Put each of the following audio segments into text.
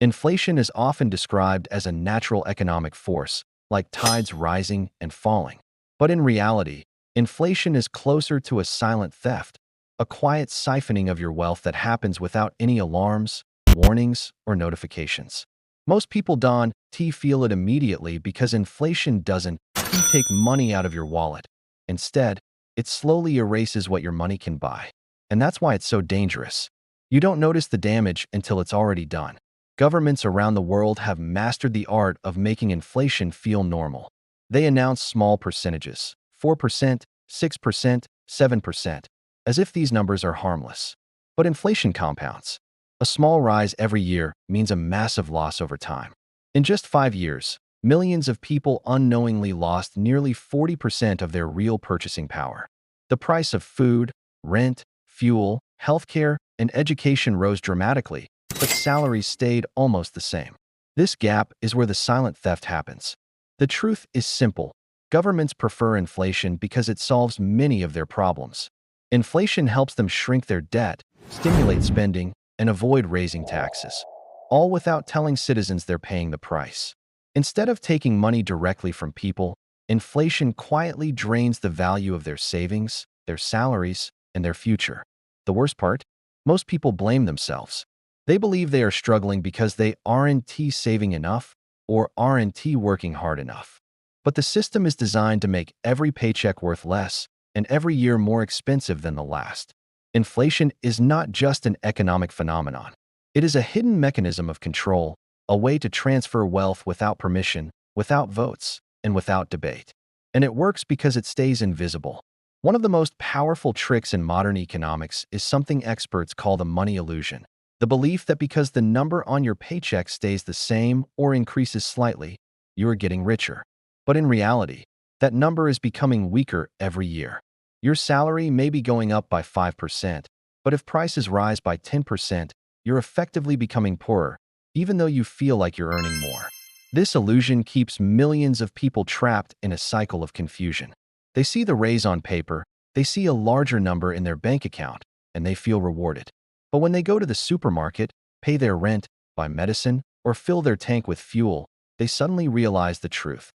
Inflation is often described as a natural economic force, like tides rising and falling. But in reality, inflation is closer to a silent theft, a quiet siphoning of your wealth that happens without any alarms, warnings, or notifications. Most people don't feel it immediately because inflation doesn't take money out of your wallet. Instead, it slowly erases what your money can buy. And that's why it's so dangerous. You don't notice the damage until it's already done. Governments around the world have mastered the art of making inflation feel normal. They announce small percentages, 4%, 6%, 7%, as if these numbers are harmless. But inflation compounds. A small rise every year means a massive loss over time. In just 5 years, millions of people unknowingly lost nearly 40% of their real purchasing power. The price of food, rent, fuel, healthcare, and education rose dramatically, but salaries stayed almost the same. This gap is where the silent theft happens. The truth is simple. Governments prefer inflation because it solves many of their problems. Inflation helps them shrink their debt, stimulate spending, and avoid raising taxes, all without telling citizens they're paying the price. Instead of taking money directly from people, inflation quietly drains the value of their savings, their salaries, and their future. The worst part? Most people blame themselves. They believe they are struggling because they aren't saving enough or aren't working hard enough. But the system is designed to make every paycheck worth less and every year more expensive than the last. Inflation is not just an economic phenomenon. It is a hidden mechanism of control, a way to transfer wealth without permission, without votes, and without debate. And it works because it stays invisible. One of the most powerful tricks in modern economics is something experts call the money illusion. The belief that because the number on your paycheck stays the same or increases slightly, you are getting richer. But in reality, that number is becoming weaker every year. Your salary may be going up by 5%, but if prices rise by 10%, you're effectively becoming poorer, even though you feel like you're earning more. This illusion keeps millions of people trapped in a cycle of confusion. They see the raise on paper, they see a larger number in their bank account, and they feel rewarded. But when they go to the supermarket, pay their rent, buy medicine, or fill their tank with fuel, they suddenly realize the truth.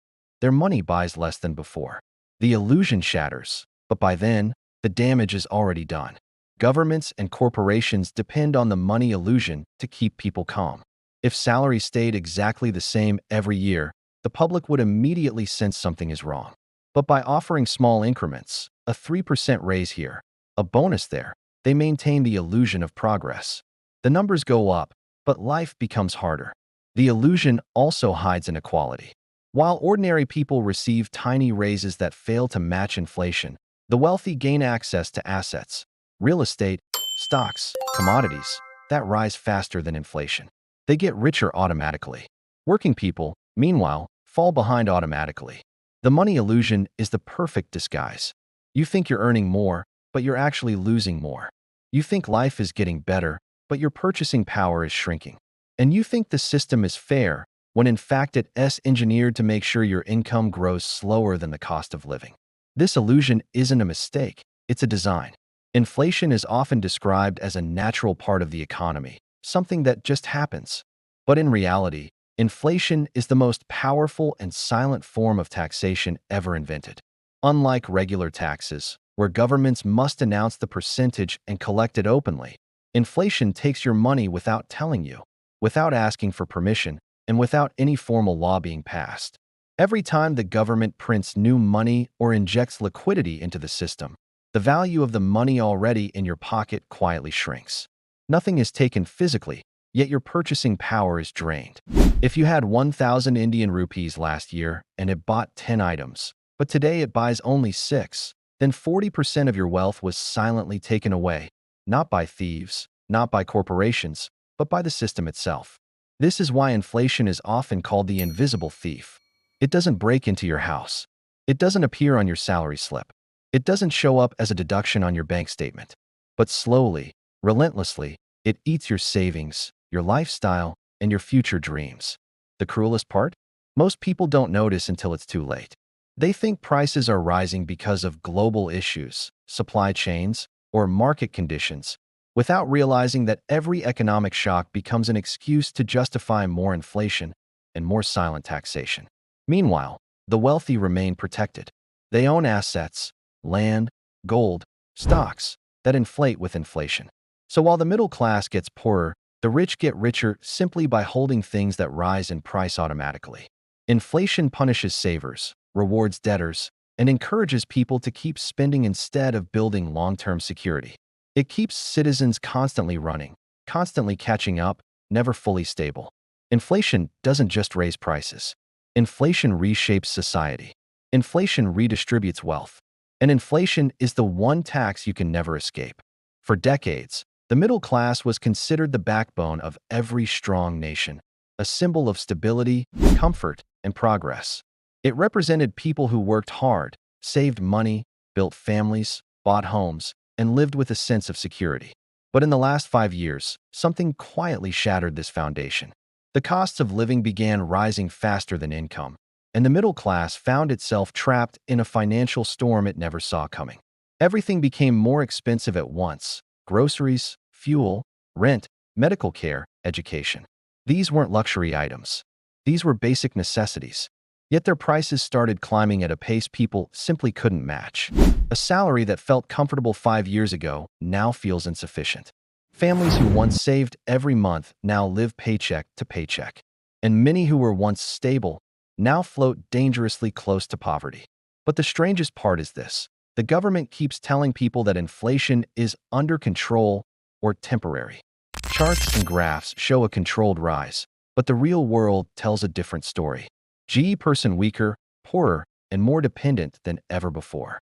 Their money buys less than before. The illusion shatters, but by then, the damage is already done. Governments and corporations depend on the money illusion to keep people calm. If salaries stayed exactly the same every year, the public would immediately sense something is wrong. But by offering small increments, a 3% raise here, a bonus there, they maintain the illusion of progress. The numbers go up, but life becomes harder. The illusion also hides inequality. While ordinary people receive tiny raises that fail to match inflation, the wealthy gain access to assets, real estate, stocks, commodities, that rise faster than inflation. They get richer automatically. Working people, meanwhile, fall behind automatically. The money illusion is the perfect disguise. You think you're earning more, but you're actually losing more. You think life is getting better, but your purchasing power is shrinking. And you think the system is fair, when in fact it's engineered to make sure your income grows slower than the cost of living. This illusion isn't a mistake, it's a design. Inflation is often described as a natural part of the economy, something that just happens. But in reality, inflation is the most powerful and silent form of taxation ever invented. Unlike regular taxes, where governments must announce the percentage and collect it openly, inflation takes your money without telling you, without asking for permission, and without any formal law being passed. Every time the government prints new money or injects liquidity into the system, the value of the money already in your pocket quietly shrinks. Nothing is taken physically, yet your purchasing power is drained. If you had 1,000 Indian rupees last year and it bought 10 items, but today it buys only 6, then 40% of your wealth was silently taken away, not by thieves, not by corporations, but by the system itself. This is why inflation is often called the invisible thief. It doesn't break into your house. It doesn't appear on your salary slip. It doesn't show up as a deduction on your bank statement. But slowly, relentlessly, it eats your savings, your lifestyle, and your future dreams. The cruelest part? Most people don't notice until it's too late. They think prices are rising because of global issues, supply chains, or market conditions, without realizing that every economic shock becomes an excuse to justify more inflation and more silent taxation. Meanwhile, the wealthy remain protected. They own assets, land, gold, stocks that inflate with inflation. So while the middle class gets poorer, the rich get richer simply by holding things that rise in price automatically. Inflation punishes savers, rewards debtors, and encourages people to keep spending instead of building long-term security. It keeps citizens constantly running, constantly catching up, never fully stable. Inflation doesn't just raise prices. Inflation reshapes society. Inflation redistributes wealth. And inflation is the one tax you can never escape. For decades, the middle class was considered the backbone of every strong nation, a symbol of stability, comfort, and progress. It represented people who worked hard, saved money, built families, bought homes, and lived with a sense of security. But in the last 5 years, something quietly shattered this foundation. The costs of living began rising faster than income, and the middle class found itself trapped in a financial storm it never saw coming. Everything became more expensive at once: groceries, fuel, rent, medical care, education. These weren't luxury items. These were basic necessities. Yet their prices started climbing at a pace people simply couldn't match. A salary that felt comfortable 5 years ago now feels insufficient. Families who once saved every month now live paycheck to paycheck. And many who were once stable now float dangerously close to poverty. But the strangest part is this: the government keeps telling people that inflation is under control or temporary. Charts and graphs show a controlled rise, but the real world tells a different story. Person weaker, poorer, and more dependent than ever before.